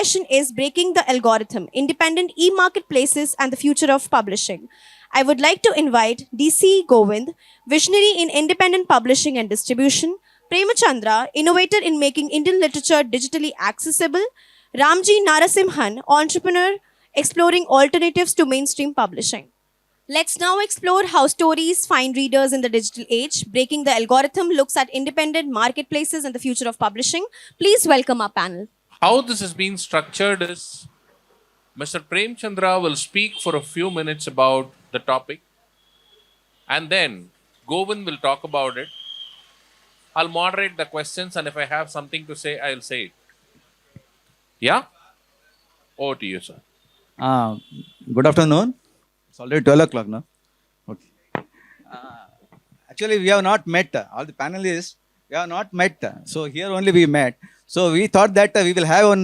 session is Breaking the Algorithm, Independent E-Marketplaces and the Future of Publishing. I would like to invite DeeCee Govind, visionary in independent publishing and distribution, Premchandra, innovator in making Indian literature digitally accessible, Ramjee Narasimhan, entrepreneur exploring alternatives to mainstream publishing. Let's now explore how stories find readers in the digital age. Breaking the Algorithm looks at independent marketplaces and the future of publishing. Please welcome our panel. How this has been structured is Mr. Premchandra will speak for a few minutes about the topic, and then Govind will talk about it. I'll moderate the questions, and if I have something to say, I'll say it. Yeah? Over to you, sir. Good afternoon. It's already 12 o'clock now. Okay. Actually, we have not met. All the panelists, we have not met. So here only we met. So we thought that we will have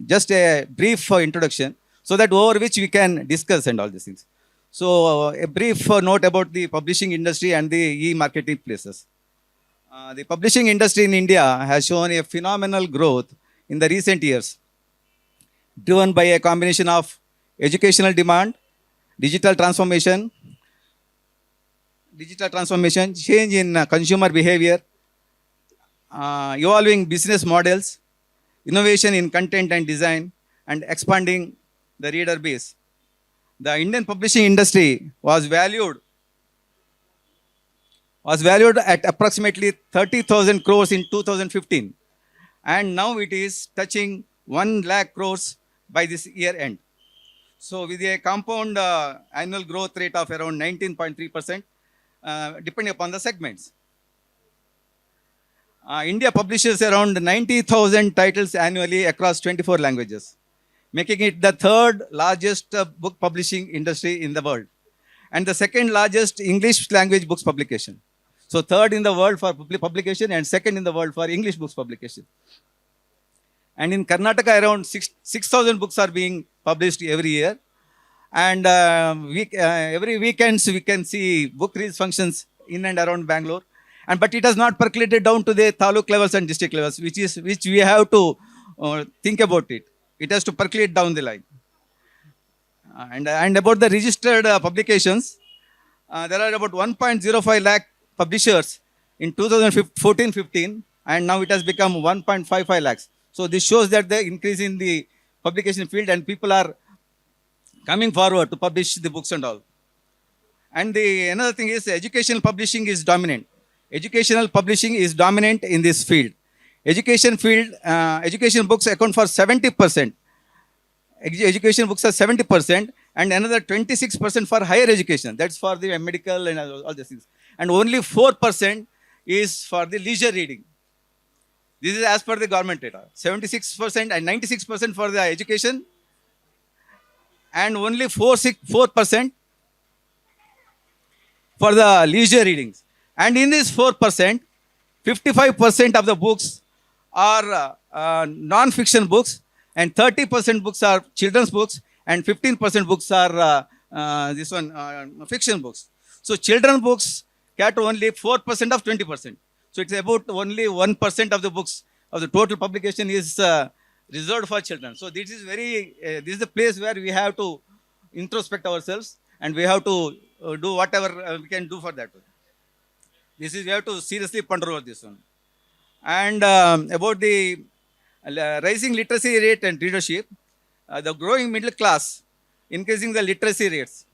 just a brief introduction, so that over which we can discuss and all these things. So a brief note about the publishing industry and the e-marketing places. The publishing industry in India has shown a phenomenal growth in the recent years, driven by a combination of educational demand, digital transformation, change in consumer behavior, evolving business models, innovation in content and design, and expanding the reader base. The Indian publishing industry was valued at approximately 30,000 crores in 2015, and now it is touching 1 lakh crores by this year end. So with a compound annual growth rate of around 19.3%, depending upon the segments. India publishes around 90,000 titles annually across 24 languages, making it the third largest book publishing industry in the world, and the second largest English language books publication. So third in the world for publication and second in the world for English books publication. And in Karnataka, around 6,000 books are being published every year. And every weekends we can see book release functions in and around Bangalore. But it has not percolated down to the taluk levels and district levels, which we have to think about it. It has to percolate down the line. And about the registered publications, there are about 1.05 lakh publishers in 2014-15, and now it has become 1.55 lakhs. So this shows that the increase in the publication field, and people are coming forward to publish the books and all. And another thing is educational publishing is dominant. Educational publishing is dominant in this field. Education books account for 70%. Education books are 70%, and another 26% for higher education. That's for the medical and all these things. And only 4% is for the leisure reading. This is as per the government data. 76% and 96% for the education, and only 4% for the leisure readings. And in this 4%, 55% of the books are non-fiction books, and 30% books are children's books, and 15% books are fiction books. So children's books cater only 4% of 20%. So it's about only 1% of the books of the total publication is reserved for children. So this is this is the place where we have to introspect ourselves, and we have to do whatever we can do for that. We have to seriously ponder over this one. And about the rising literacy rate and readership, the growing middle class, increasing the literacy rates,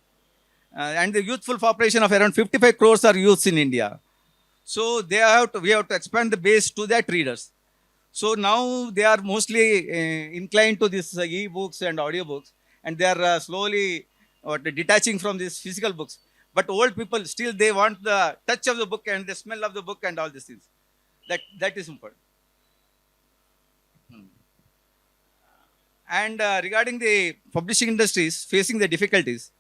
and the youthful population of around 55 crores are youths in India. So we have to expand the base to that readers. So now they are mostly inclined to these e-books and audiobooks, and they are slowly detaching from these physical books. But old people still, they want the touch of the book and the smell of the book and all these things. That is important. And regarding the publishing industries facing the difficulties,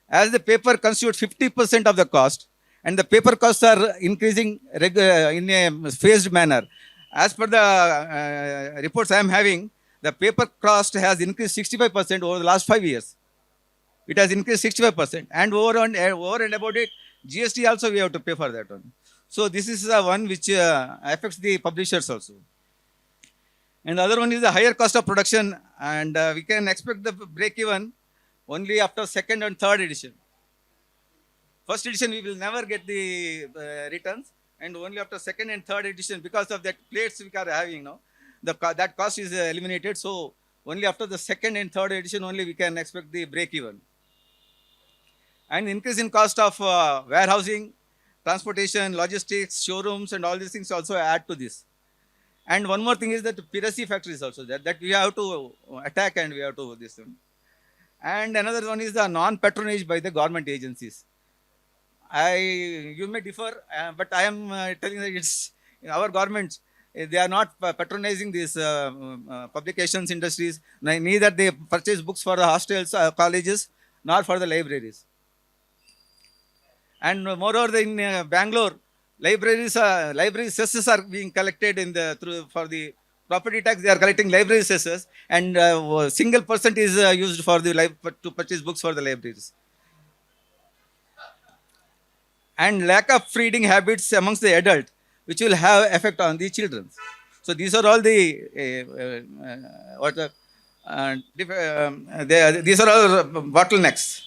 as the paper constitutes 50% of the cost, and the paper costs are increasing in a phased manner. As per the reports I am having, the paper cost has increased 65% over the last 5 years. It has increased 65%. And over and about it, GST also we have to pay for that one. So this is the one which affects the publishers also. And the other one is the higher cost of production, and we can expect the break even only after second and third edition. First edition we will never get the returns, and only after second and third edition, because of that plates we are having now, that cost is eliminated. So only after the second and third edition only we can expect the break even. And increase in cost of warehousing, transportation, logistics, showrooms, and all these things also add to this. And one more thing is that piracy factor is also there, that we have to attack, and we have to this one. And another one is the non-patronage by the government agencies. You may differ, but I am telling that it's our governments, they are not patronizing these publications industries. Neither they purchase books for the hostels, colleges, nor for the libraries. And moreover, in Bangalore, library cesses are being collected for the property tax. They are collecting library cesses, and single percent is used for to purchase books for the libraries. And lack of reading habits amongst the adult, which will have effect on the children. So these are all these are all bottlenecks.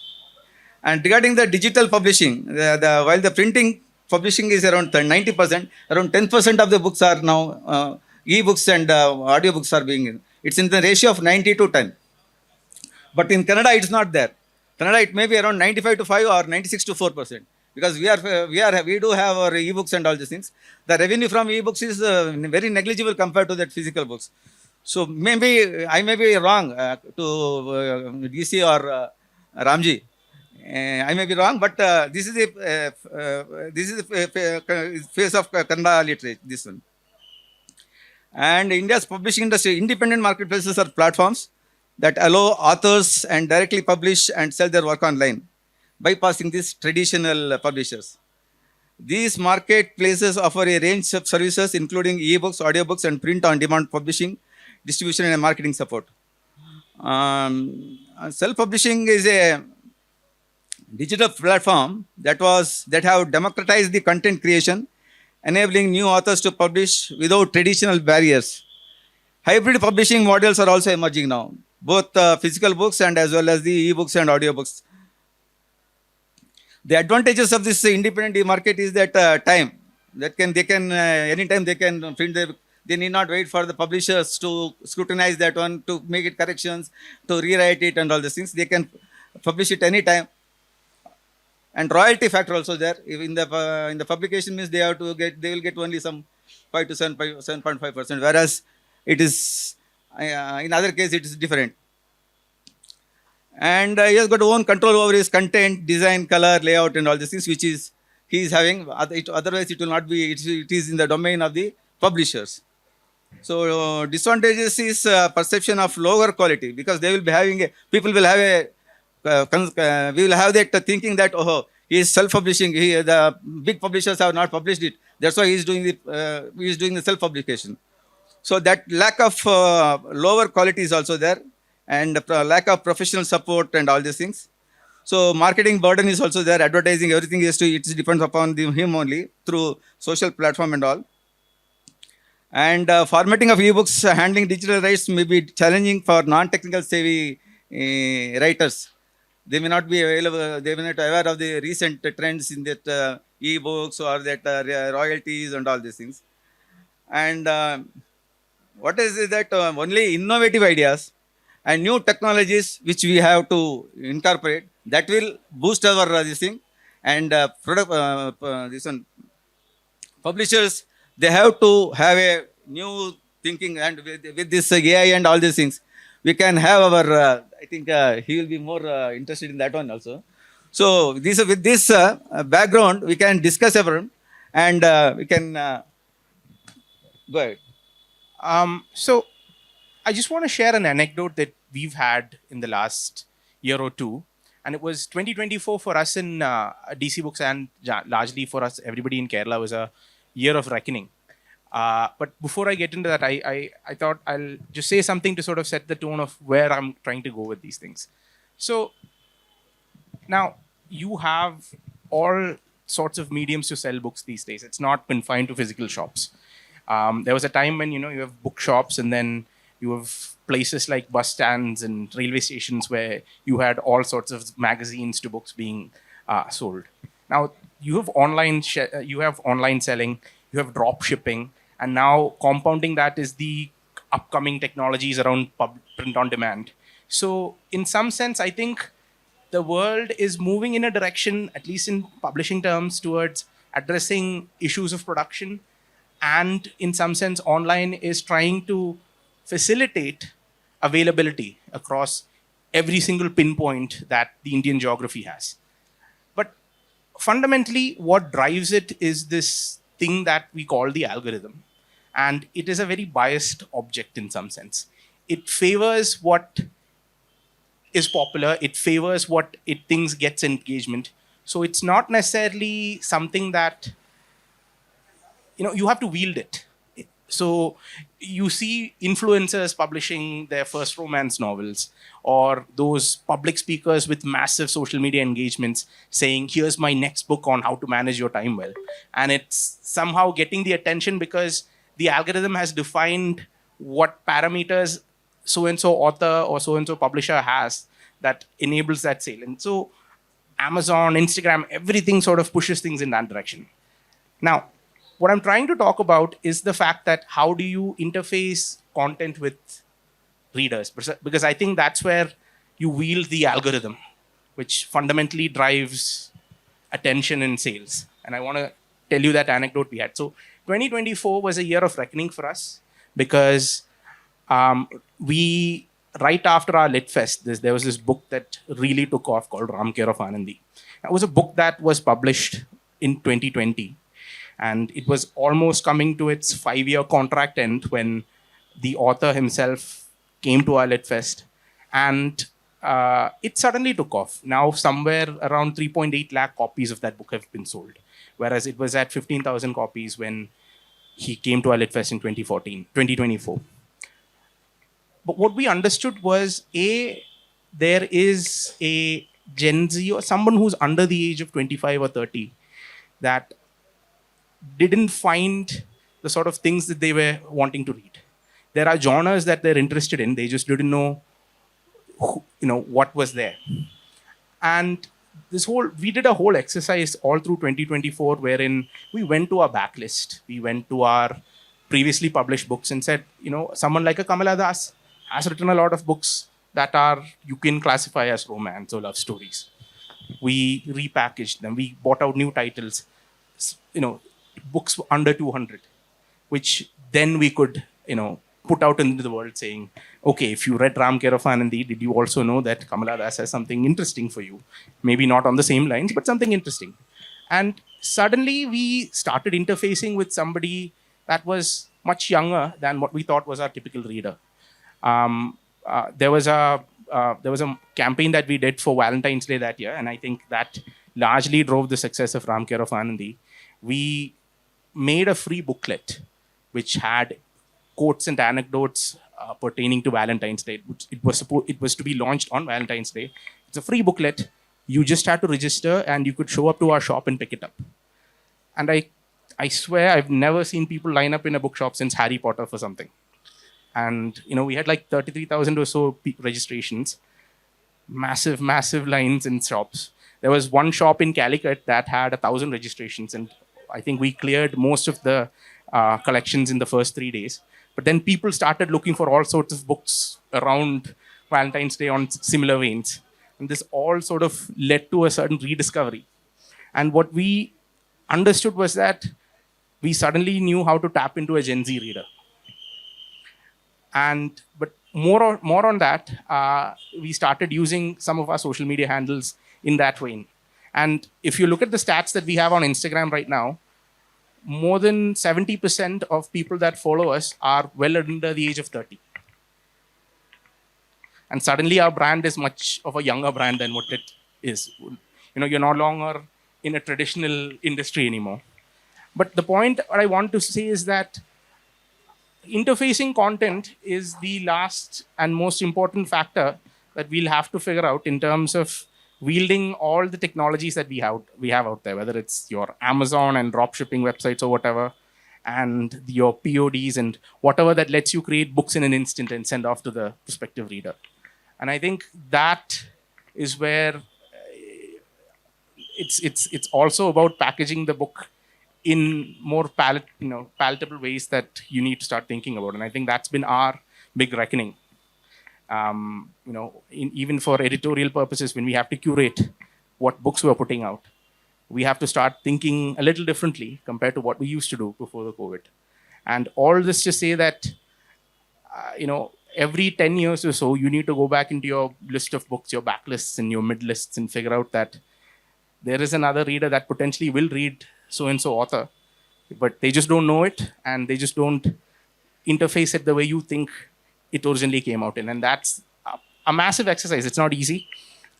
And regarding the digital publishing, while the printing publishing is around 90%, around 10% of the books are now e-books and audiobooks are being. It's in the ratio of 90 to 10. But in Canada, it's not there. Canada, it may be around 95 to 5 or 96 to 4%. Because we do have our e-books and all these things. The revenue from e-books is very negligible compared to that physical books. So maybe I may be wrong to DeeCee or Ramjee. I may be wrong, but this is the phase of Kannada literature, this one. And India's publishing industry, independent marketplaces are platforms that allow authors and directly publish and sell their work online, bypassing these traditional publishers. These marketplaces offer a range of services, including ebooks, audiobooks, and print-on-demand publishing, distribution, and marketing support. Self-publishing is a digital platform that have democratized the content creation, enabling new authors to publish without traditional barriers. Hybrid publishing models are also emerging now, both physical books and as well as the ebooks and audiobooks. The advantages of this independent market is that time. Anytime they can print they need not wait for the publishers to scrutinize that one, to make it corrections, to rewrite it and all these things. They can publish it anytime. And royalty factor also there. In the publication means they will get only some 5 to 7.5%, whereas it is in other case it is different. And he has got own control over his content, design, color, layout, and all these things, which he is having. Otherwise, it will not be. It is in the domain of the publishers. So disadvantages is perception of lower quality, because they will be having people will have we will have that thinking that he is self-publishing. The big publishers have not published it. That's why he is doing the self-publication. So that lack of lower quality is also there, and lack of professional support and all these things. So marketing burden is also there. Advertising, everything it depends upon him only through social platform and all. And formatting of ebooks, handling digital rights may be challenging for non-technical savvy writers. They may not be available. They may not be aware of the recent trends in that ebooks or that royalties and all these things. And what is that? Only innovative ideas and new technologies which we have to incorporate, that will boost our this thing. And this one, publishers, they have to have a new thinking, and with this AI and all these things, we can have our. I think he will be more interested in that one also. So with this background, we can discuss everyone, and we can go ahead. So I just want to share an anecdote that we've had in the last year or two. And it was 2024 for us in DeeCee Books, and largely for us, everybody in Kerala, was a year of reckoning. But before I get into that, I thought I'll just say something to sort of set the tone of where I'm trying to go with these things. So now you have all sorts of mediums to sell books these days. It's not confined to physical shops. There was a time when, you have bookshops, and then you have places like bus stands and railway stations where you had all sorts of magazines to books being sold. Now you have you have online selling, you have drop shipping, and now compounding that is the upcoming technologies around print on demand. So in some sense, I think the world is moving in a direction, at least in publishing terms, towards addressing issues of production. And in some sense, online is trying to facilitate availability across every single pinpoint that the Indian geography has. But fundamentally, what drives it is this thing that we call the algorithm. And it is a very biased object in some sense. It favors what is popular, it favors what it thinks gets engagement. So it's not necessarily something that, you have to wield it. So you see influencers publishing their first romance novels, or those public speakers with massive social media engagements saying, here's my next book on how to manage your time well. And it's somehow getting the attention because the algorithm has defined what parameters so-and-so author or so-and-so publisher has that enables that sale. And so Amazon, Instagram, everything sort of pushes things in that direction. Now, what I'm trying to talk about is the fact that how do you interface content with readers? Because I think that's where you wield the algorithm, which fundamentally drives attention and sales. And I want to tell you that anecdote we had. So 2024 was a year of reckoning for us because we, right after our Lit Fest, there was this book that really took off called Ram Care of Anandi. It was a book that was published in 2020. And it was almost coming to its 5-year contract end when the author himself came to our Lit Fest. And it suddenly took off. Now somewhere around 3.8 lakh copies of that book have been sold. Whereas it was at 15,000 copies when he came to our Lit Fest in 2024. But what we understood was, there is a Gen Z or someone who's under the age of 25 or 30 that didn't find the sort of things that they were wanting to read. There are genres that they're interested in. They just didn't know, what was there. And we did a whole exercise all through 2024 wherein we went to our backlist. We went to our previously published books and said, someone like a Kamala Das has written a lot of books that you can classify as romance or love stories. We repackaged them. We bought out new titles, books under 200, which then we could, put out into the world saying, okay, if you read Ram Care of Anandi, did you also know that Kamala Das has something interesting for you? Maybe not on the same lines, but something interesting. And suddenly we started interfacing with somebody that was much younger than what we thought was our typical reader. There was a campaign that we did for Valentine's Day that year, and I think that largely drove the success of Ram Care of Anandi. We made a free booklet which had quotes and anecdotes pertaining to Valentine's Day. It was to be launched on Valentine's Day. It's a free booklet. You just had to register and you could show up to our shop and pick it up. And I swear I've never seen people line up in a bookshop since Harry Potter for something. And we had like 33,000 or so registrations, massive lines in shops. There was one shop in Calicut that had 1,000 registrations, and I think we cleared most of the collections in the first 3 days. But then people started looking for all sorts of books around Valentine's Day on similar veins. And this all sort of led to a certain rediscovery. And what we understood was that we suddenly knew how to tap into a Gen Z reader. But more on that, we started using some of our social media handles in that vein. And if you look at the stats that we have on Instagram right now, more than 70% of people that follow us are well under the age of 30. And suddenly our brand is much of a younger brand than what it is. You're no longer in a traditional industry anymore. But the point I want to say is that interfacing content is the last and most important factor that we'll have to figure out in terms of wielding all the technologies that we have out there, whether it's your Amazon and drop shipping websites or whatever. and your PODs and whatever that lets you create books in an instant and send off to the prospective reader. And I think that is where it's also about packaging the book in more palatable ways that you need to start thinking about. And I think that's been our big reckoning. Even for editorial purposes, when we have to curate what books we're putting out, we have to start thinking a little differently compared to what we used to do before the COVID. And all this to say that, every 10 years or so, you need to go back into your list of books, your backlists and your mid lists, and figure out that there is another reader that potentially will read so-and-so author, but they just don't know it, and they just don't interface it the way you think it originally came out in. And that's a massive exercise. It's not easy.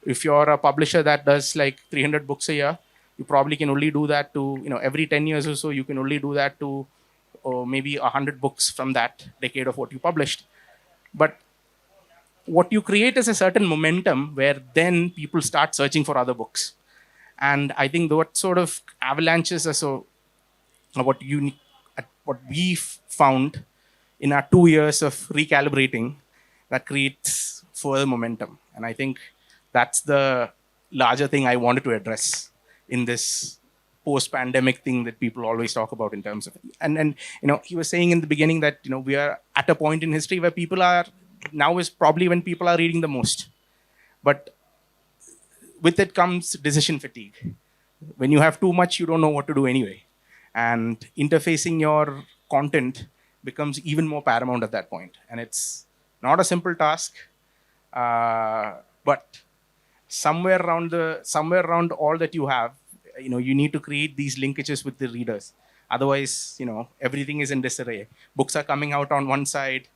If you're a publisher that does like 300 books a year, you probably can only do that to, every 10 years or so, you can only do that to maybe 100 books from that decade of what you published. But what you create is a certain momentum where then people start searching for other books. And I think what sort of avalanches are what we found in our 2 years of recalibrating, that creates further momentum. And I think that's the larger thing I wanted to address in this post-pandemic thing that people always talk about in terms of, and he was saying in the beginning that, we are at a point in history where now is probably when people are reading the most. But with it comes decision fatigue. When you have too much, you don't know what to do anyway. And interfacing your content becomes even more paramount at that point. And it's not a simple task, but somewhere around all that you have, you need to create these linkages with the readers. Otherwise, everything is in disarray. Books are coming out on one side,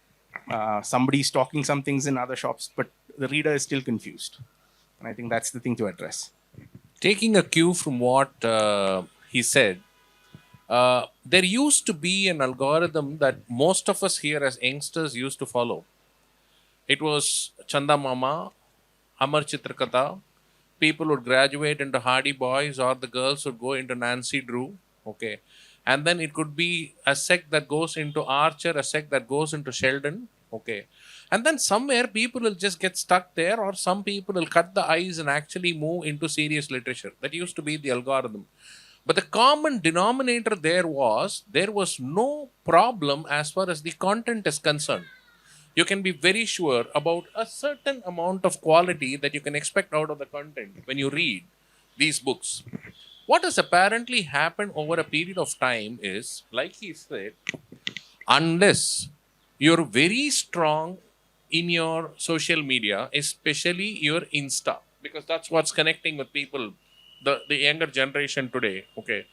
somebody's talking some things in other shops, but the reader is still confused. And I think that's the thing to address. Taking a cue from what he said, there used to be an algorithm that most of us here as youngsters used to follow. It was Chanda Mama, Amar Chitrakatha. People would graduate into Hardy Boys, or the girls would go into Nancy Drew. Okay. And then it could be a sect that goes into Archer, a sect that goes into Sheldon. Okay. And then somewhere people will just get stuck there, or some people will cut the ice and actually move into serious literature. That used to be the algorithm. But the common denominator there was no problem as far as the content is concerned. You can be very sure about a certain amount of quality that you can expect out of the content when you read these books. What has apparently happened over a period of time is, like he said, unless you're very strong in your social media, especially your Insta, because that's what's connecting with people, the younger generation today, okay,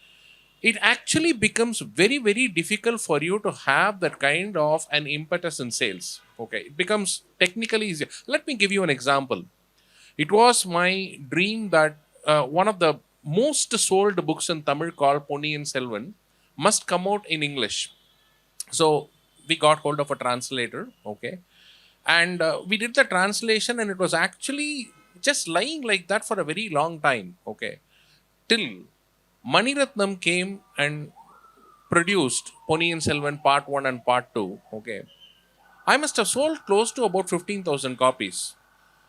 it actually becomes very, very difficult for you to have that kind of an impetus in sales. Okay, it becomes technically easier. Let me give you an example. It was my dream that one of the most sold books in Tamil called Ponniyin Selvan must come out in English. So we got hold of a translator, okay, and we did the translation, and it was actually just lying like that for a very long time, okay, till Maniratnam came and produced Ponniyin Selvan Part 1 and Part 2, okay. I must have sold close to about 15,000 copies.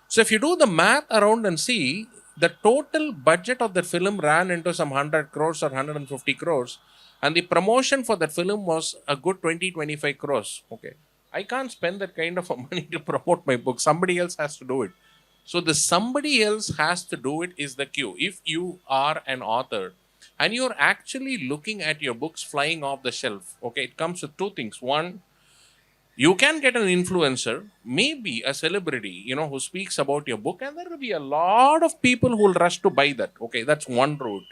So if you do the math around and see, the total budget of the film ran into some 100 crores or 150 crores, and the promotion for that film was a good 20-25 crores, okay. I can't spend that kind of money to promote my book. Somebody else has to do it. So the somebody else has to do it is the cue. If you are an author and you're actually looking at your books flying off the shelf, okay, it comes with two things. One, you can get an influencer, maybe a celebrity, who speaks about your book, and there will be a lot of people who will rush to buy that. Okay, that's one route.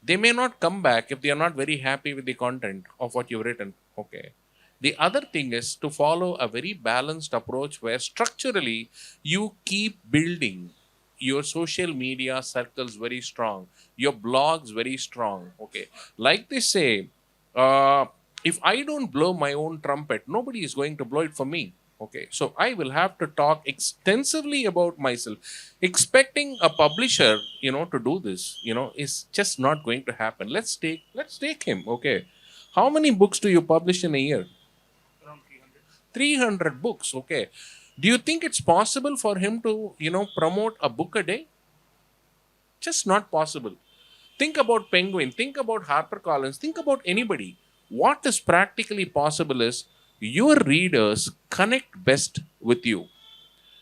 They may not come back if they are not very happy with the content of what you've written. Okay. The other thing is to follow a very balanced approach where structurally you keep building your social media circles very strong, your blogs very strong. Okay. Like they say, if I don't blow my own trumpet, nobody is going to blow it for me. Okay, so I will have to talk extensively about myself. Expecting a publisher, to do this, is just not going to happen. Let's take him. Okay, How many books do you publish in a year? 300 books. Okay. Do you think it's possible for him to, promote a book a day? Just not possible. Think about Penguin, think about HarperCollins, think about anybody. What is practically possible is your readers connect best with you.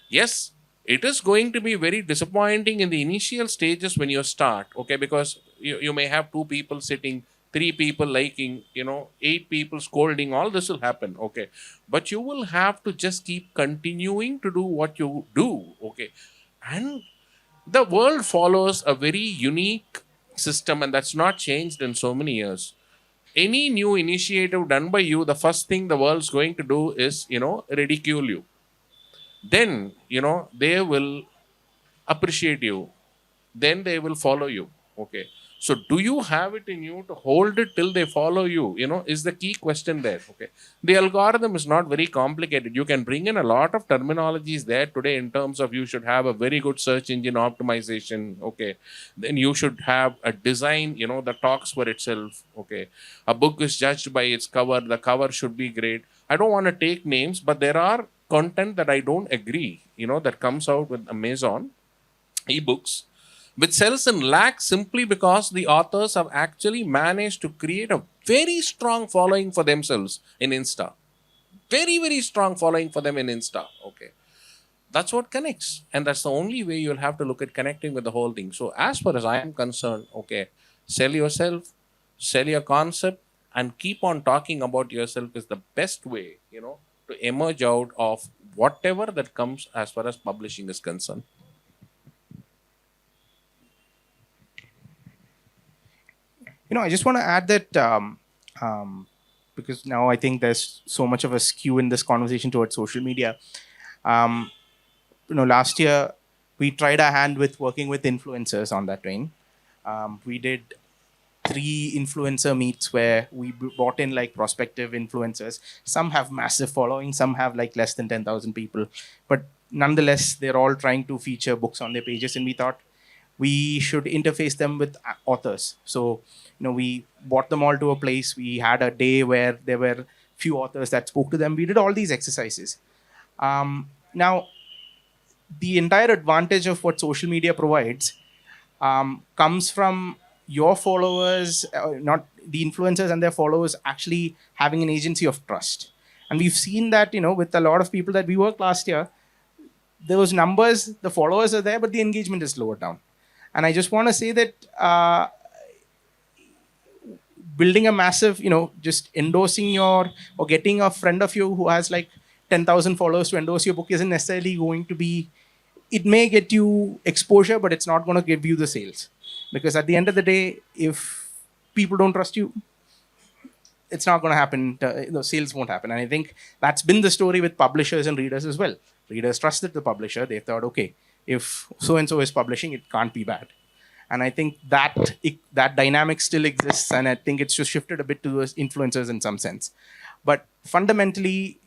Yes, it is going to be very disappointing in the initial stages when you start, okay, because you may have two people sitting, three people liking, eight people scolding, all this will happen, okay. But you will have to just keep continuing to do what you do, okay. And the world follows a very unique system, and that's not changed in so many years. Any new initiative done by you, the first thing the world's going to do is, ridicule you. Then, they will appreciate you. Then they will follow you. Okay. So, do you have it in you to hold it till they follow you? Is the key question there. Okay. The algorithm is not very complicated. You can bring in a lot of terminologies there today in terms of you should have a very good search engine optimization. Okay. Then you should have a design, that talks for itself. Okay. A book is judged by its cover. The cover should be great. I don't want to take names, but there are content that I don't agree, that comes out with Amazon ebooks, which sells in lakhs simply because the authors have actually managed to create a very strong following for themselves in Insta. Very, very strong following for them in Insta. Okay. That's what connects. And that's the only way you'll have to look at connecting with the whole thing. So, as far as I am concerned, okay, sell yourself, sell your concept, and keep on talking about yourself is the best way, to emerge out of whatever that comes as far as publishing is concerned. I just want to add that because now I think there's so much of a skew in this conversation towards social media. Last year we tried our hand with working with influencers on that train. We did 3 influencer meets where we brought in like prospective influencers. Some have massive following, some have like less than 10,000 people, but nonetheless they're all trying to feature books on their pages, and we thought we should interface them with authors. So we brought them all to a place. We had a day where there were few authors that spoke to them. We did all these exercises. Now the entire advantage of what social media provides comes from your followers, not the influencers and their followers, actually having an agency of trust. And we've seen that, with a lot of people that we worked last year, those numbers, the followers are there, but the engagement is lower down. And I just want to say that building a massive, just endorsing or getting a friend of you who has like 10,000 followers to endorse your book isn't necessarily going to be, it may get you exposure, but it's not going to give you the sales. Because at the end of the day, if people don't trust you, it's not going to happen. Sales won't happen. And I think that's been the story with publishers and readers as well. Readers trusted the publisher. They thought, okay, if so-and-so is publishing, it can't be bad. And I think that dynamic still exists. And I think it's just shifted a bit to those influencers in some sense. But fundamentally,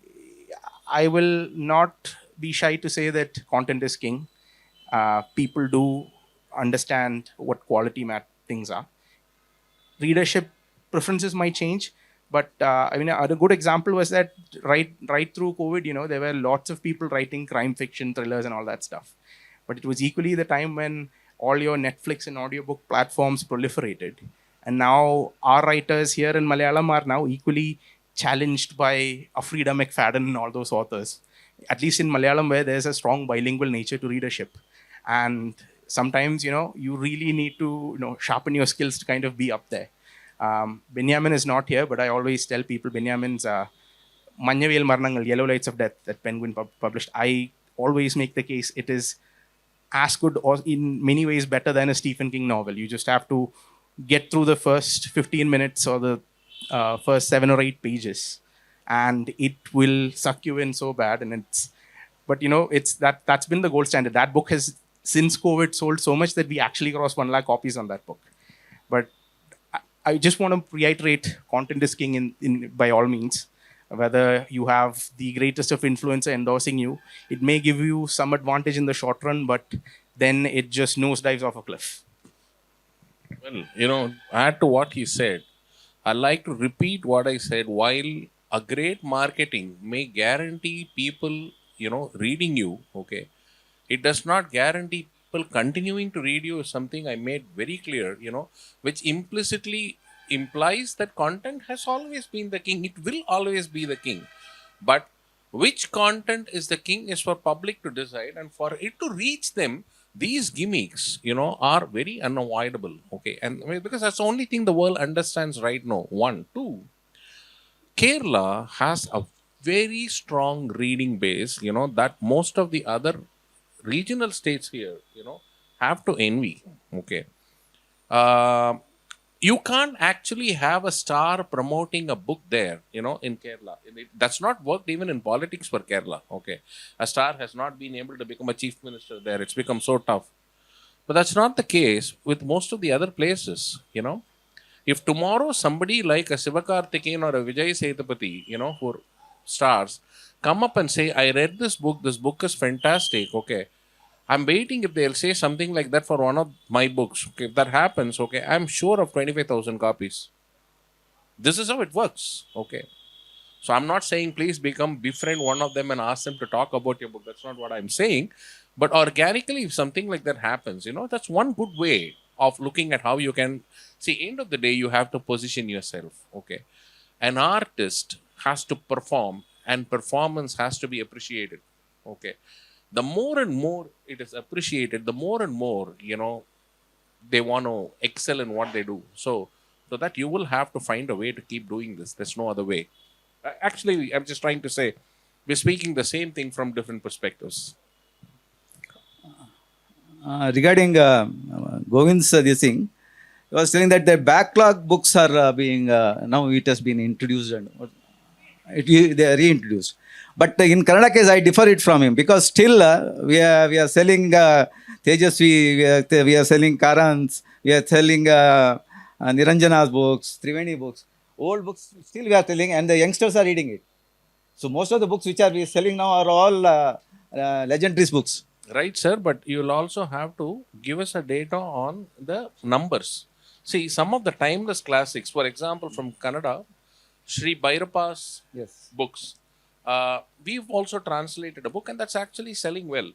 I will not be shy to say that content is king. People do understand what quality things are. Readership preferences might change, but a good example was that right through COVID, there were lots of people writing crime fiction, thrillers, and all that stuff. But it was equally the time when all your Netflix and audiobook platforms proliferated, and now our writers here in Malayalam are now equally challenged by Afrida McFadden and all those authors. At least in Malayalam, where there's a strong bilingual nature to readership, and sometimes, you really need to, sharpen your skills to kind of be up there. Benjamin is not here, but I always tell people Benjamin's Manyavel Marnangal, Yellow Lights of Death, that Penguin published. I always make the case it is as good or in many ways better than a Stephen King novel. You just have to get through the first 15 minutes or the first 7 or 8 pages, and it will suck you in so bad. And that's been the gold standard. That book has, since COVID, sold so much that we actually crossed 1 lakh copies on that book. But I just want to reiterate, content is king in by all means. Whether you have the greatest of influencer endorsing you, it may give you some advantage in the short run, but then it just nosedives off a cliff. Well, add to what he said, I like to repeat what I said. While a great marketing may guarantee people, reading you, okay, it does not guarantee people continuing to read you. Is something I made very clear, which implicitly implies that content has always been the king. It will always be the king. But which content is the king is for public to decide, and for it to reach them, these gimmicks, are very unavoidable. Okay, and I mean, because that's the only thing the world understands right now. One, two. Kerala has a very strong reading base, that most of the other regional states here, have to envy. Okay. Uh, you can't actually have a star promoting a book there, in Kerala. That's not worked even in politics for Kerala. Okay. A star has not been able to become a chief minister there. It's become so tough. But that's not the case with most of the other places. If tomorrow somebody like a Sivakarthikeyan or a Vijay Sethupathi, who are stars, come up and say, I read this book is fantastic, okay. I'm waiting if they'll say something like that for one of my books. Okay, if that happens, okay, I'm sure of 25,000 copies. This is how it works, okay. So I'm not saying please befriend one of them and ask them to talk about your book. That's not what I'm saying. But organically, if something like that happens, that's one good way of looking at how you can see. End of the day, you have to position yourself. Okay, an artist has to perform, and performance has to be appreciated. Okay, the more and more it is appreciated, the more and more they want to excel in what they do. So that you will have to find a way to keep doing this. There's no other way. Actually, I'm just trying to say we're speaking the same thing from different perspectives. Regarding Govind's this thing, I was telling that the backlog books are being now it has been introduced and they are reintroduced. But in Kannada case, I differ it from him because still we are selling Tejasvi, we are selling Karans, we are selling Niranjana's books, Triveni books, old books. Still we are selling, and the youngsters are reading it. So most of the books which are we selling now are all legendaries books. Right, sir, but you'll also have to give us a data on the numbers. See, some of the timeless classics, for example, from Kannada, Sri Bhairapa's books. We've also translated a book, and that's actually selling well.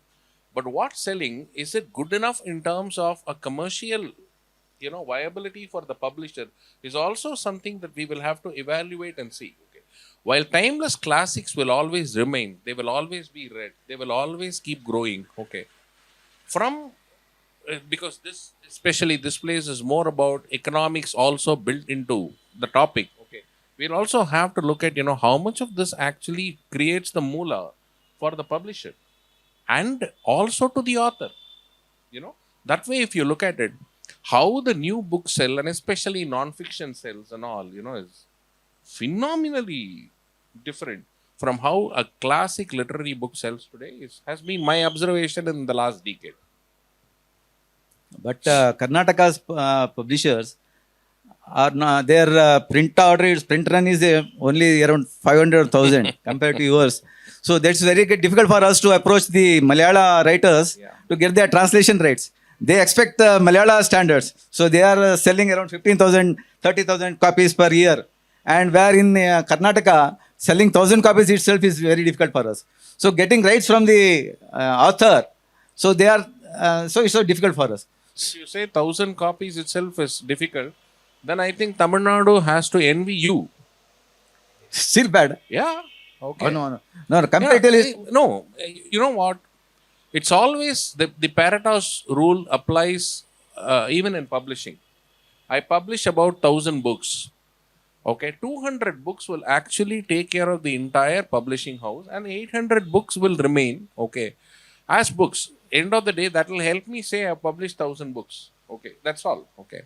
But what's selling, is it good enough in terms of a commercial, viability for the publisher, is also something that we will have to evaluate and see. While timeless classics will always remain, they will always be read, they will always keep growing, okay. Because especially this place is more about economics also built into the topic, okay. We'll also have to look at, how much of this actually creates the moolah for the publisher and also to the author, That way, if you look at it, how the new books sell, and especially non-fiction sells and all, is phenomenally different from how a classic literary book sells today. Has been my observation in the last decade. But Karnataka's publishers are not, their print run is only around 500,000 compared to yours. So that's very difficult for us to approach the Malayalam writers to get their translation rights. They expect Malayalam standards. So they are selling around 15,000, 30,000 copies per year. And where in Karnataka, selling 1,000 copies itself is very difficult for us. So getting rights from the author, so they are, so it's so difficult for us. So you say 1,000 copies itself is difficult, then I think Tamil Nadu has to envy you. Still bad. Yeah. Okay. Oh, no, comparatively. No, you know what? It's always the Parato's rule applies even in publishing. I publish about 1,000 books. Okay, 200 books will actually take care of the entire publishing house, and 800 books will remain, okay, as books. End of the day, that will help me say I published 1,000 books. Okay, that's all. Okay.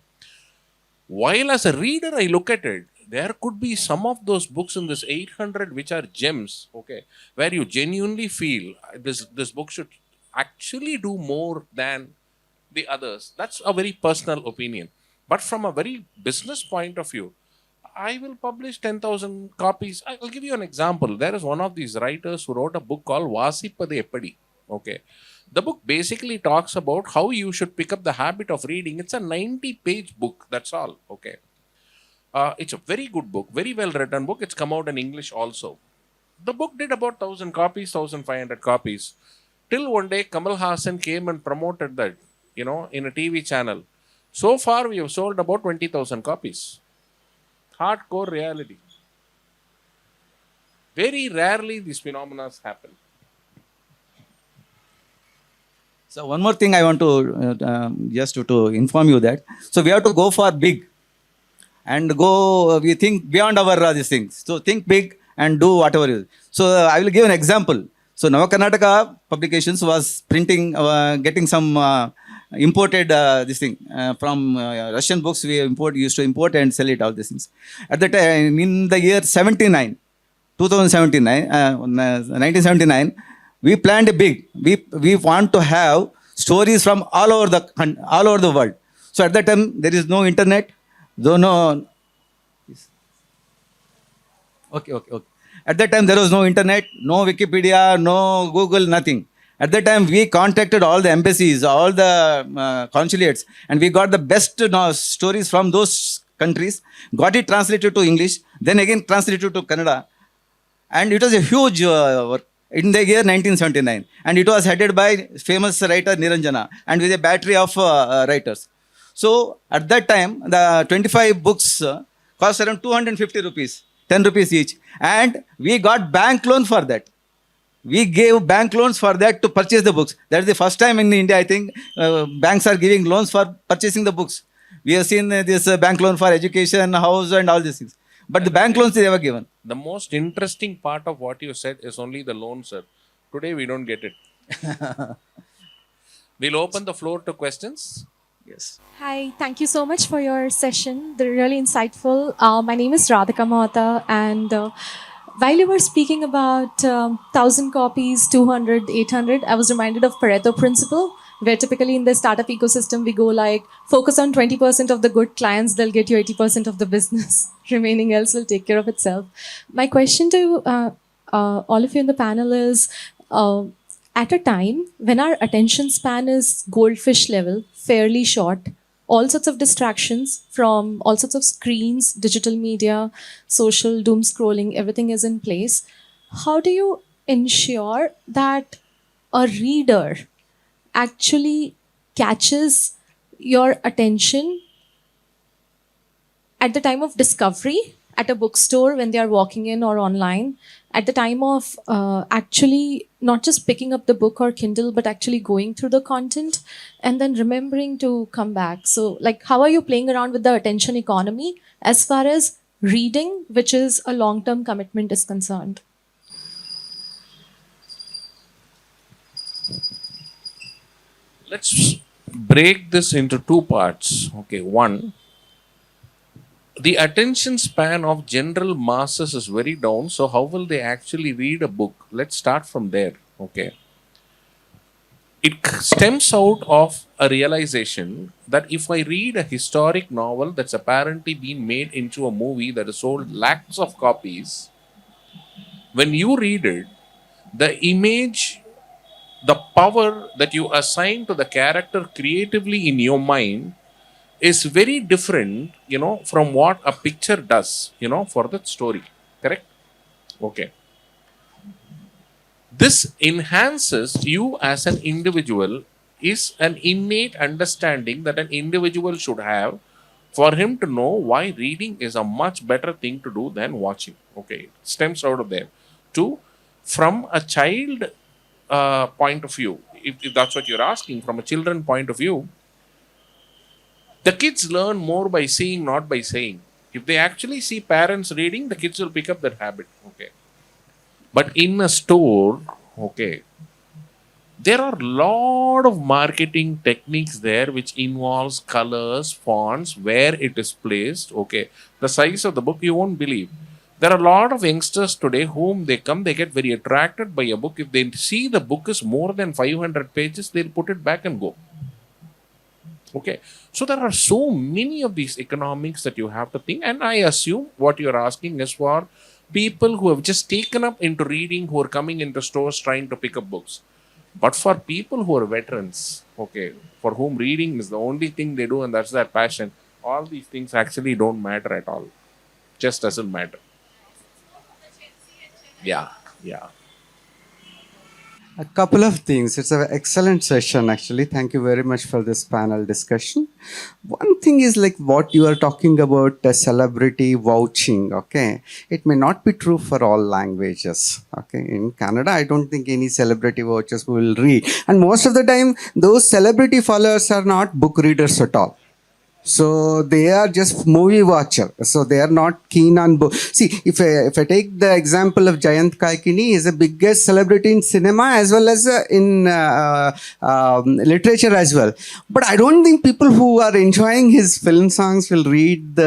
While as a reader, I look at it, there could be some of those books in this 800 which are gems, okay, where you genuinely feel this book should actually do more than the others. That's a very personal opinion. But from a very business point of view, I will publish 10,000 copies. I will give you an example. There is one of these writers who wrote a book called Vasipade Eppadi. Okay. The book basically talks about how you should pick up the habit of reading. It's a 90-page book. That's all. Okay. It's a very good book, very well written book. It's come out in English also. The book did about 1,000 copies, 1,500 copies. Till one day, Kamal Hassan came and promoted that, in a TV channel. So far, we have sold about 20,000 copies. Hardcore reality. Very rarely these phenomena happen. So one more thing I want to just to inform you that. So we have to go for big and go, we think beyond our these things. So think big and do whatever it is. So I will give an example. So Navakarnataka Publications was printing, getting some imported this thing from Russian books. We used to import and sell it, all these things. At the time, in the year 79, 1979, we planned a big. We want to have stories from all over the world. So at that time, there is no internet, though no. Okay. At that time, there was no internet, no Wikipedia, no Google, nothing. At that time, we contacted all the embassies, all the consulates, and we got the best stories from those countries, got it translated to English, then again translated to Kannada. And it was a huge work in the year 1979. And it was headed by famous writer Niranjana and with a battery of writers. So at that time, the 25 books cost around 250 rupees, 10 rupees each. And we got bank loan for that. We gave bank loans for that to purchase the books. That is the first time in India, I think, banks are giving loans for purchasing the books. We have seen this bank loan for education, house and all these things. But the bank loans they were given. The most interesting part of what you said is only the loan, sir. Today we don't get it. We'll open the floor to questions. Yes. Hi, thank you so much for your session. They're really insightful. My name is Radhika Mahata, and while you were speaking about 1,000 copies, 200, 800, I was reminded of Pareto principle, where typically in the startup ecosystem, we go like, focus on 20% of the good clients, they'll get you 80% of the business. Remaining else will take care of itself. My question to all of you in the panel is, at a time when our attention span is goldfish level, fairly short, all sorts of distractions from all sorts of screens, digital media, social doom scrolling, everything is in place. How do you ensure that a reader actually catches your attention at the time of discovery, at a bookstore when they are walking in or online, at the time of actually not just picking up the book or Kindle, but actually going through the content and then remembering to come back? So, like, how are you playing around with the attention economy as far as reading, which is a long-term commitment, is concerned? Let's break this into two parts. Okay, one, the attention span of general masses is very down. So how will they actually read a book? Let's start from there. Okay. It stems out of a realization that if I read a historic novel that's apparently been made into a movie that has sold lakhs of copies, when you read it, the image, the power that you assign to the character creatively in your mind is very different, from what a picture does, for the story. Correct? Okay. This enhances you as an individual, is an innate understanding that an individual should have for him to know why reading is a much better thing to do than watching. Okay. It stems out of there. Two, from a child point of view, if that's what you're asking, from a children point of view, the kids learn more by seeing, not by saying. If they actually see parents reading, the kids will pick up that habit. Okay. But in a store, okay, there are a lot of marketing techniques there which involves colors, fonts, where it is placed. Okay. The size of the book, you won't believe. There are a lot of youngsters today whom they get very attracted by a book. If they see the book is more than 500 pages, they'll put it back and go. Okay. So there are so many of these economics that you have to think. And I assume what you're asking is for people who have just taken up into reading, who are coming into stores trying to pick up books. But for people who are veterans, okay, for whom reading is the only thing they do and that's their passion, all these things actually don't matter at all. just doesn't matter. Yeah, yeah. A couple of things. It's an excellent session, actually. Thank you very much for this panel discussion. One thing is like what you are talking about, celebrity vouching, okay? It may not be true for all languages, okay? In Canada, I don't think any celebrity vouchers will read. And most of the time, those celebrity followers are not book readers at all. So they are just movie watcher. So they are not keen on book. See, if I take the example of Jayant Kaikini, he is the biggest celebrity in cinema as well as in literature as well. But I don't think people who are enjoying his film songs will read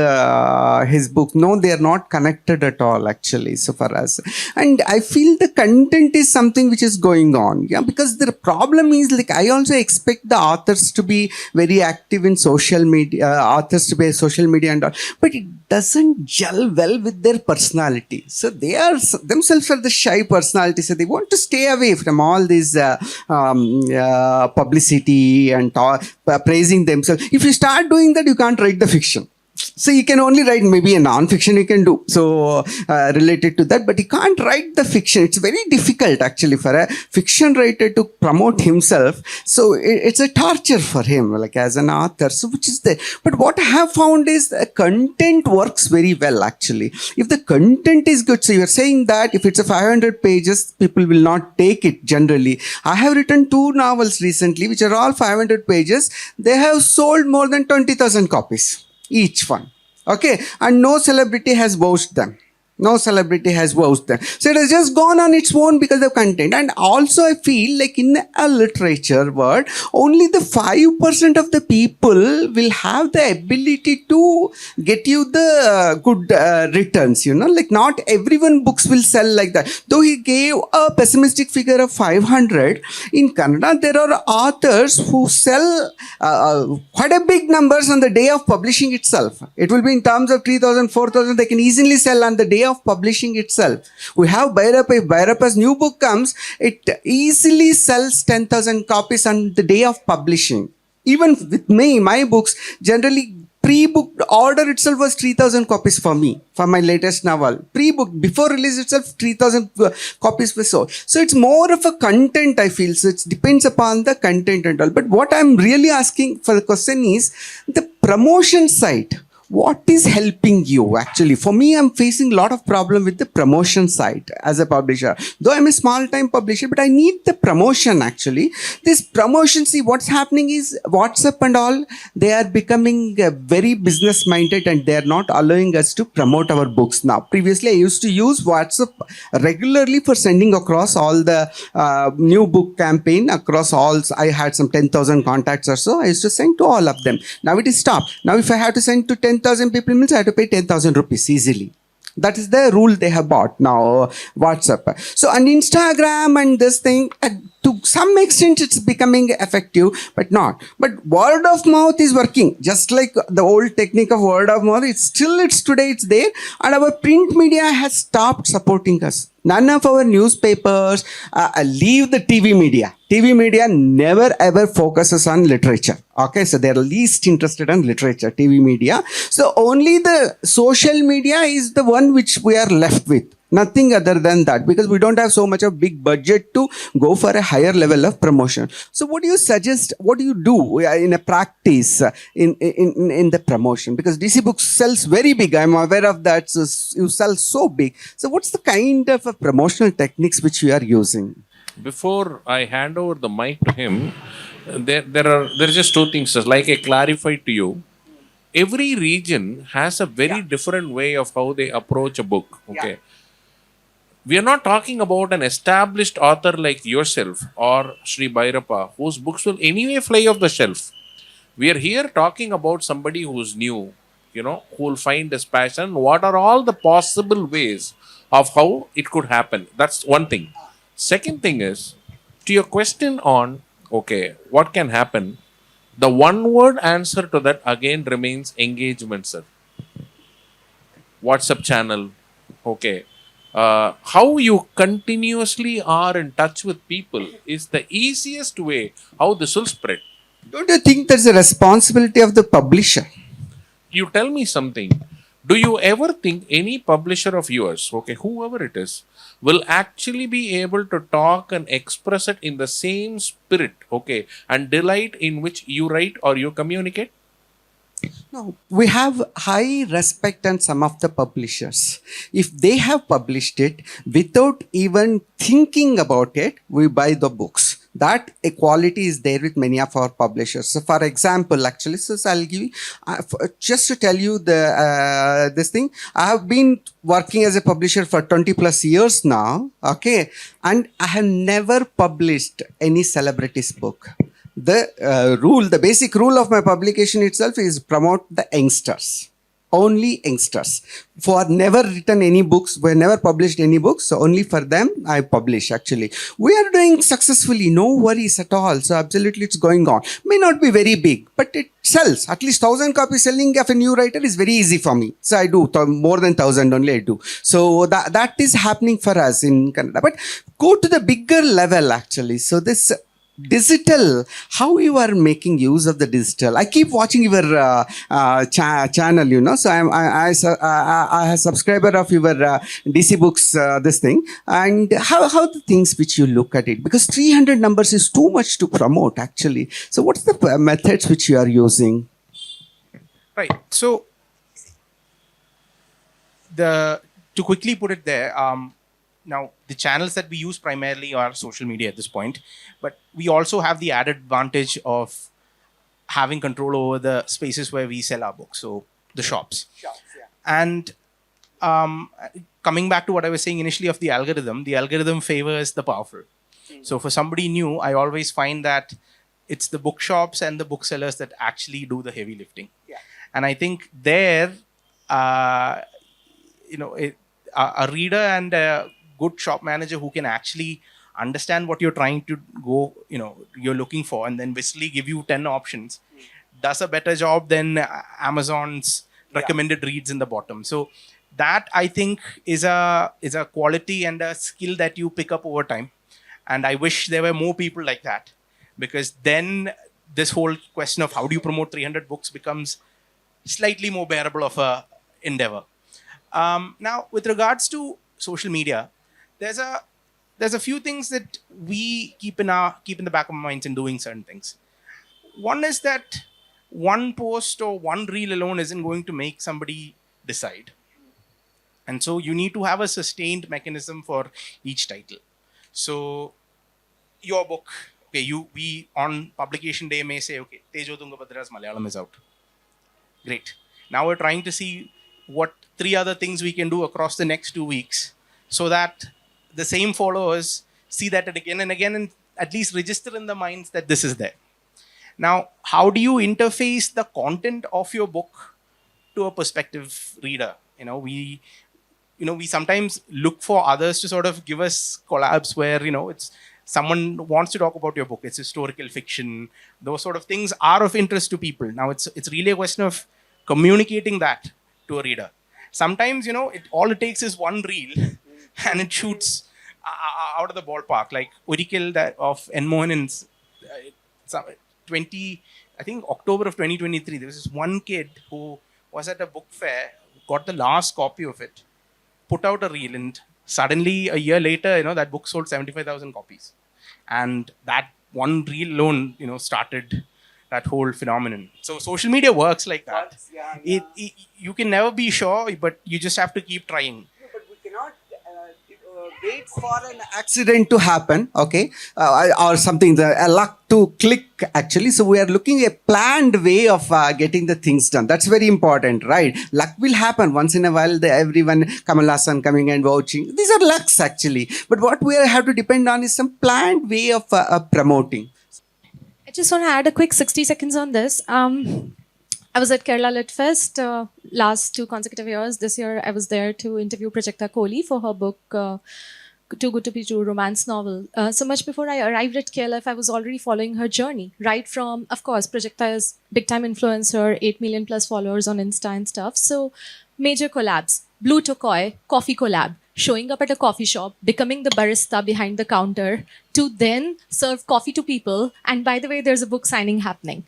his book. No, they are not connected at all, actually, so far as. And I feel the content is something which is going on. Yeah, because the problem is like I also expect the authors to be very active in social media. Authors to be social media and all, but it doesn't gel well with their personality. So they are themselves are the shy personality. So they want to stay away from all this publicity and praising themselves. If you start doing that, you can't write the fiction. So you can only write maybe a non-fiction you can do. So related to that, but you can't write the fiction. It's very difficult actually for a fiction writer to promote himself. So it's a torture for him, like as an author. So which is there. But what I have found is the content works very well actually. If the content is good, so you're saying that if it's a 500 pages, people will not take it generally. I have written 2 novels recently, which are all 500 pages. They have sold more than 20,000 copies. Each one. Okay. And no celebrity has vouched them. No celebrity has vouched them. So it has just gone on its own because of content. And also I feel like in a literature world, only the 5% of the people will have the ability to get you the good returns, you know, like not everyone books will sell like that. Though he gave a pessimistic figure of 500, in Kannada, there are authors who sell quite a big numbers on the day of publishing itself. It will be in terms of 3,000, 4,000, they can easily sell on the day of publishing itself. We have Bhairappa. If Bhairappa's new book comes, it easily sells 10,000 copies on the day of publishing. Even with me, my books, generally pre-book order itself was 3,000 copies for me, for my latest novel. Pre-book, before release itself, 3,000 copies were sold. So it's more of a content, I feel. So it depends upon the content and all. But what I'm really asking for the question is the promotion side. What is helping you actually? For me, I'm facing a lot of problem with the promotion side as a publisher. Though I'm a small time publisher, but I need the promotion actually. This promotion, see what's happening is WhatsApp and all, they are becoming very business minded and they are not allowing us to promote our books now. Previously, I used to use WhatsApp regularly for sending across all the new book campaign across all. I had some 10,000 contacts or so. I used to send to all of them. Now it is stopped. Now if I have to send to 10,000 people means I have to pay 10,000 rupees easily. That is the rule they have bought now, WhatsApp. So on Instagram and this thing, to some extent it's becoming effective, but not. But word of mouth is working. Just like the old technique of word of mouth, it's today it's there. And our print media has stopped supporting us. None of our newspapers leave the TV media. TV media never ever focuses on literature. Okay, so they're least interested in literature, TV media. So only the social media is the one which we are left with. Nothing other than that, because we don't have so much of big budget to go for a higher level of promotion. So what do you suggest? What do you do in a practice in the promotion? Because DeeCee Books sells very big. I'm aware of that. So you sell so big. So what's the kind of promotional techniques which you are using? Before I hand over the mic to him, there are just 2 things. Like I clarified to you, every region has a very different way of how they approach a book. Okay. Yeah. We are not talking about an established author like yourself or Sri Bhairappa, whose books will anyway fly off the shelf. We are here talking about somebody who's new, you know, who will find his passion. What are all the possible ways of how it could happen? That's one thing. Second thing is, to your question on, okay, what can happen? The one word answer to that again remains engagement, sir. WhatsApp channel, okay. How you continuously are in touch with people is the easiest way how this will spread. Don't you think there's a responsibility of the publisher? You tell me something. Do you ever think any publisher of yours, okay, whoever it is, will actually be able to talk and express it in the same spirit, okay, and delight in which you write or you communicate? No, we have high respect on some of the publishers. If they have published it without even thinking about it, we buy the books. That equality is there with many of our publishers. So, for example, actually, so I'll give you, just to tell you this thing. I have been working as a publisher for 20 plus years now. Okay, and I have never published any celebrities book. The basic rule of my publication itself is promote the youngsters. Only youngsters. For never written any books, we never published any books, so only for them I publish actually. We are doing successfully, no worries at all. So absolutely it's going on. May not be very big, but it sells. At least 1,000 copies selling of a new writer is very easy for me. So I do more than 1,000 only I do. So that is happening for us in Canada. But go to the bigger level actually. So this digital, how you are making use of the digital. I keep watching your channel, you know. So I'm a subscriber of your DeeCee books, this thing. And how the things which you look at it, because 300 numbers is too much to promote actually. So what's the methods which you are using? Right. So to quickly put it there, now the channels that we use primarily are social media at this point, but we also have the added advantage of having control over the spaces where we sell our books, so the shops. And coming back to what I was saying initially of the algorithm favors the powerful. So for somebody new, I always find that it's the bookshops and the booksellers that actually do the heavy lifting. And I think there, a reader and a good shop manager who can actually understand what you're trying to you're looking for, and then basically give you 10 options, does a better job than Amazon's recommended reads in the bottom. So that I think is a quality and a skill that you pick up over time. And I wish there were more people like that, because then this whole question of how do you promote 300 books becomes slightly more bearable of a endeavor. Now, with regards to social media, there's a few things that we keep in the back of our minds in doing certain things. One is that one post or one reel alone isn't going to make somebody decide. And so you need to have a sustained mechanism for each title. So your book, okay, we on publication day may say, okay, Tejo Tungabhadra's Malayalam is out. Great. Now we're trying to see what 3 other things we can do across the next 2 weeks, so that the same followers see that again and again, and at least register in the minds that this is there. Now, how do you interface the content of your book to a prospective reader? We sometimes look for others to sort of give us collabs where, it's someone wants to talk about your book. It's historical fiction. Those sort of things are of interest to people. Now, it's really a question of communicating that to a reader. Sometimes, all it takes is one reel and it shoots out of the ballpark. Like Urikil of N. Mohan's I think October of 2023, there was this one kid who was at a book fair, got the last copy of it, put out a reel, and suddenly a year later, that book sold 75,000 copies. And that one reel alone, started that whole phenomenon. So social media works like that. You can never be sure, but you just have to keep trying. But we cannot wait for an accident to happen, okay, or something, a luck to click actually. So we are looking at a planned way of getting the things done. That's very important, right? Luck will happen once in a while. Everyone, Kamal Hassan coming and vouching. These are lucks actually. But what we have to depend on is some planned way of promoting. I just want to add a quick 60 seconds on this. I was at Kerala Lit Fest last 2 consecutive years. This year, I was there to interview Prajakta Kohli for her book, Too Good to Be True, romance novel. So much before I arrived at KLF, I was already following her journey. Right from, of course, Prajakta is big-time influencer, 8 million plus followers on Insta and stuff. So major collabs, Blue Turquoise, coffee collab, showing up at a coffee shop, becoming the barista behind the counter, to then serve coffee to people. And by the way, there's a book signing happening.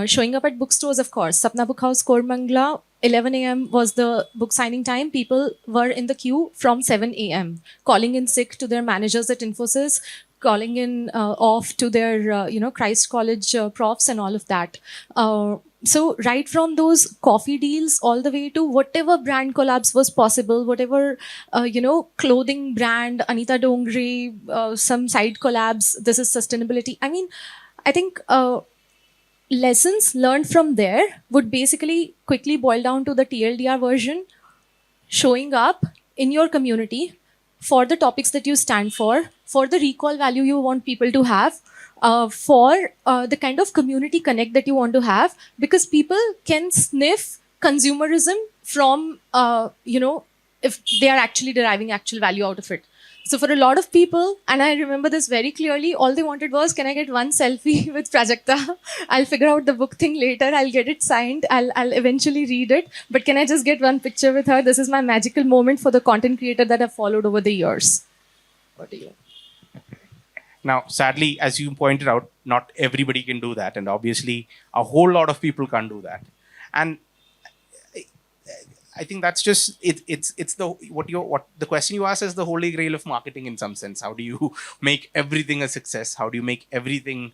Showing up at bookstores, of course. Sapna Book House, Kormangla, 11 a.m. was the book signing time. People were in the queue from 7 a.m., calling in sick to their managers at Infosys, calling in off to their, Christ College profs and all of that. So right from those coffee deals all the way to whatever brand collabs was possible, whatever, clothing brand, Anita Dongre, some side collabs, this is sustainability. I mean, I think lessons learned from there would basically quickly boil down to the TLDR version, showing up in your community for the topics that you stand for the recall value you want people to have, for the kind of community connect that you want to have, because people can sniff consumerism from, if they are actually deriving actual value out of it. So for a lot of people, and I remember this very clearly, all they wanted was, can I get one selfie with Prajakta? I'll figure out the book thing later. I'll get it signed. I'll eventually read it. But can I just get one picture with her? This is my magical moment for the content creator that I've followed over the years. What do you? Now, sadly, as you pointed out, not everybody can do that. And obviously, a whole lot of people can't do that. And I think that's just it's the question you ask is the holy grail of marketing in some sense. How do you make everything a success? How do you make everything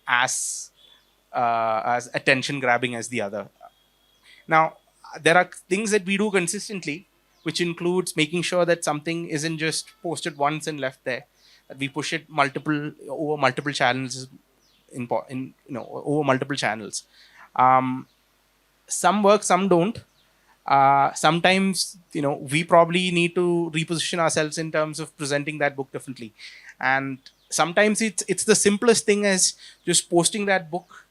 as attention grabbing as the other? Now, there are things that we do consistently, which includes making sure that something isn't just posted once and left there. That we push it over multiple channels, over multiple channels. Some work, some don't. Sometimes, we probably need to reposition ourselves in terms of presenting that book differently. And sometimes it's the simplest thing as just posting that book,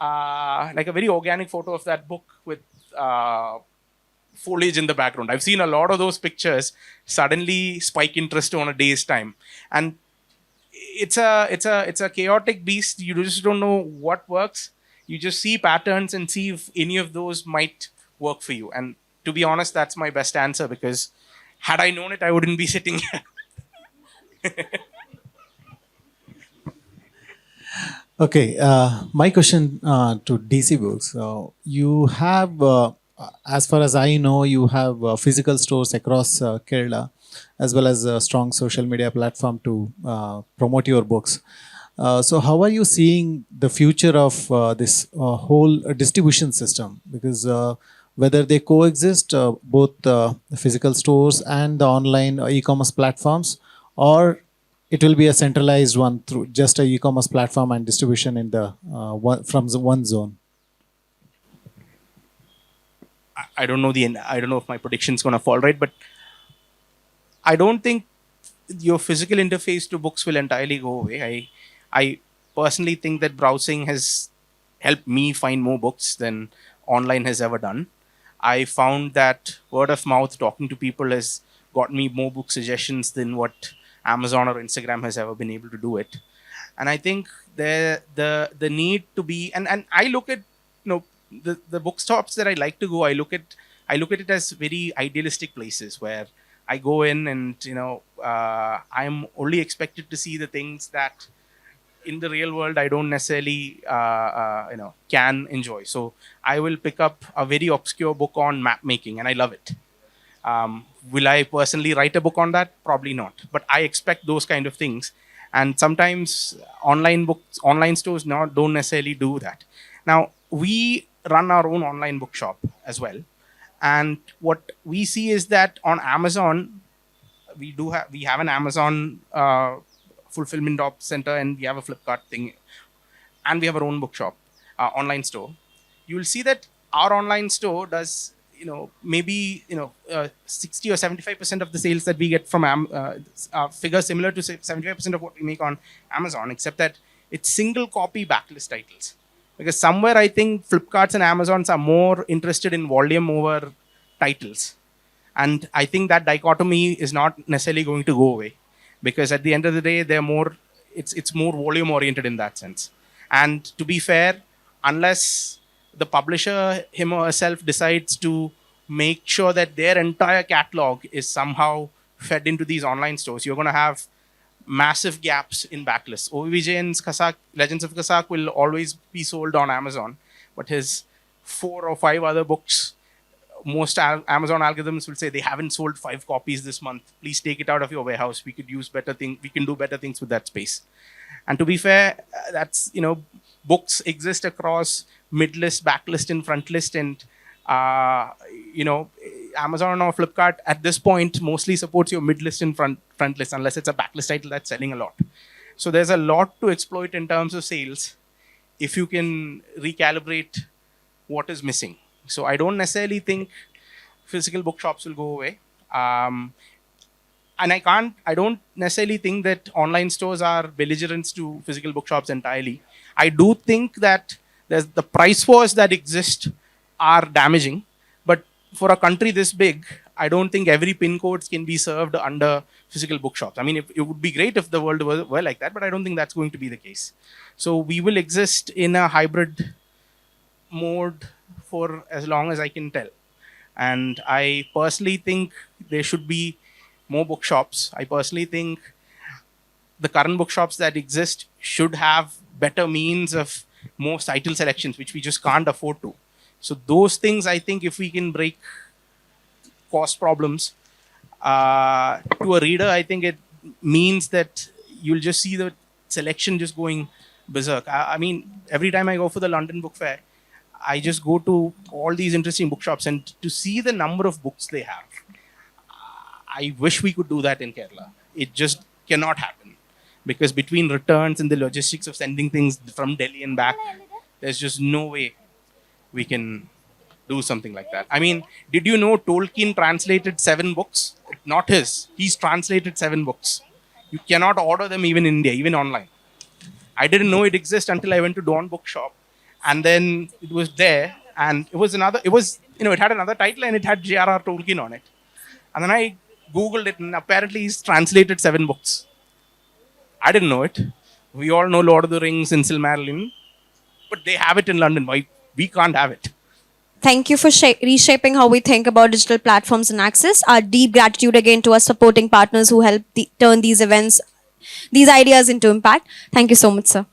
like a very organic photo of that book with foliage in the background. I've seen a lot of those pictures suddenly spike interest on a day's time. And it's a chaotic beast. You just don't know what works. You just see patterns and see if any of those might work for you. And to be honest, that's my best answer, because had I known it, I wouldn't be sitting here. Okay, my question to DeeCee Books. You have, as far as I know, you have physical stores across Kerala, as well as a strong social media platform to promote your books. So how are you seeing the future of this whole distribution system? Because whether they coexist, both the physical stores and the online e-commerce platforms, or it will be a centralized one through just a e-commerce platform and distribution in the from one zone. I don't know I don't know if my prediction is going to fall right, but I don't think your physical interface to books will entirely go away. I personally think that browsing has helped me find more books than online has ever done. I found that word of mouth, talking to people, has got me more book suggestions than what Amazon or Instagram has ever been able to do it. And I think the need to be, and I look at, the bookstops that I like to go, I look at it as very idealistic places where I go in and, I'm only expected to see the things that in the real world I don't necessarily, can enjoy. So I will pick up a very obscure book on map making, and I love it. Will I personally write a book on that? Probably not. But I expect those kind of things. And sometimes online stores don't necessarily do that. Now, we run our own online bookshop as well. And what we see is that on Amazon, we have an Amazon fulfillment center, and we have a Flipkart thing, and we have our own bookshop, online store. You will see that our online store does, maybe 60 or 75% of the sales that we get from figure similar to 75% of what we make on Amazon, except that it's single copy backlist titles. Because somewhere I think Flipkarts and Amazons are more interested in volume over titles. And I think that dichotomy is not necessarily going to go away. Because at the end of the day, it's more volume oriented in that sense. And to be fair, unless the publisher, him or herself, decides to make sure that their entire catalog is somehow fed into these online stores, you're going to have massive gaps in backlists. O.V. Jain's Legends of Kasak will always be sold on Amazon, but his 4 or 5 other books most Amazon algorithms will say they haven't sold 5 copies this month. Please take it out of your warehouse. We could use better thing. We can do better things with that space. And to be fair, that's, books exist across mid-list, backlist, and front list. And, Amazon or Flipkart at this point mostly supports your mid-list and front list, unless it's a backlist title that's selling a lot. So there's a lot to exploit in terms of sales if you can recalibrate what is missing. So I don't necessarily think physical bookshops will go away. And I don't necessarily think that online stores are belligerents to physical bookshops entirely. I do think that there's the price wars that exist are damaging. But for a country this big, I don't think every pin codes can be served under physical bookshops. I mean, it would be great if the world were like that, but I don't think that's going to be the case. So we will exist in a hybrid mode for as long as I can tell. And I personally think there should be more bookshops. I personally think the current bookshops that exist should have better means of more title selections, which we just can't afford to. So those things, I think, if we can break cost problems to a reader, I think it means that you'll just see the selection just going berserk. I mean, every time I go for the London Book Fair, I just go to all these interesting bookshops, and to see the number of books they have, I wish we could do that in Kerala. It just cannot happen, because between returns and the logistics of sending things from Delhi and back, there's just no way we can do something like that. I mean, did you know Tolkien translated 7 books? Not his. He's translated 7 books. You cannot order them even in India, even online. I didn't know it exists until I went to Dawn Bookshop. And then it was there, and it had another title, and it had J.R.R. Tolkien on it. And then I Googled it, and apparently he's translated 7 books. I didn't know it. We all know Lord of the Rings and Silmarillion, but they have it in London. Why we can't have it? Thank you for reshaping how we think about digital platforms and access. Our deep gratitude again to our supporting partners who help turn these events, these ideas into impact. Thank you so much, sir.